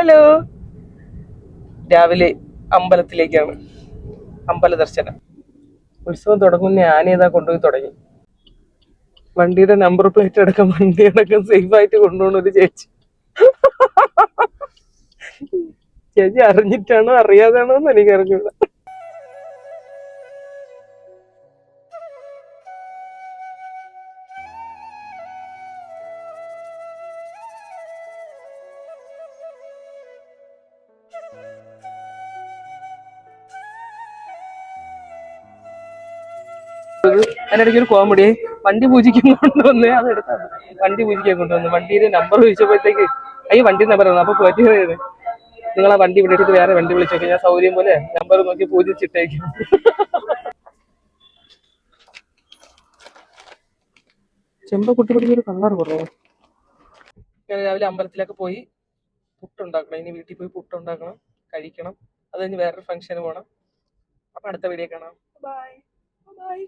Hello, രാവിലെ അമ്പലത്തിലേക്കാണ്. അമ്പല ദർശനം. ഉത്സവം തുടങ്ങുന്ന ആനയതാ കൊണ്ടുപോയി തുടങ്ങി. വണ്ടിയുടെ നമ്പർ പ്ലേറ്റ് അടക്കം വണ്ടി അടക്കം സേഫ് ആയിട്ട് കൊണ്ടുപോകണ ഒരു ചേച്ചി. ചേച്ചി അറിഞ്ഞിട്ടാണോ അറിയാതാണോ എന്ന് എനിക്ക് അറിഞ്ഞൂടാ. അതിനിടയ്ക്ക് ഒരു കോമഡി, വണ്ടി പൂജിക്കാൻ കൊണ്ടുവന്ന് അതെടുത്താണ്. വണ്ടി പൂജിക്കാൻ കൊണ്ടുവന്ന് വണ്ടിയുടെ നമ്പർ ചോദിച്ചപ്പോഴത്തേക്ക് അയ്യോ വണ്ടി നമ്പർ ആണ്. അപ്പൊ പോറ്റി പറയുന്നത് നിങ്ങൾ ആ വണ്ടി ഇവിടെ ഇട്ടിട്ട് വേറെ വണ്ടി വിളിച്ചോക്കെ, ഞാൻ സൗകര്യം പോലെ നമ്പർ നോക്കി പൂജിച്ചിട്ടേക്കും. ചെമ്പ കുട്ടി പിടിച്ചൊരു കളർ കുറവ്. രാവിലെ അമ്പലത്തിലൊക്കെ പോയി പുട്ടുണ്ടാക്കണം. ഇനി വീട്ടിൽ പോയി പുട്ടുണ്ടാക്കണം, കഴിക്കണം. അത് കഴിഞ്ഞ് വേറൊരു ഫംഗ്ഷന് പോകണം. അപ്പൊ അടുത്ത വീഡിയോ കാണാം. Bye bye.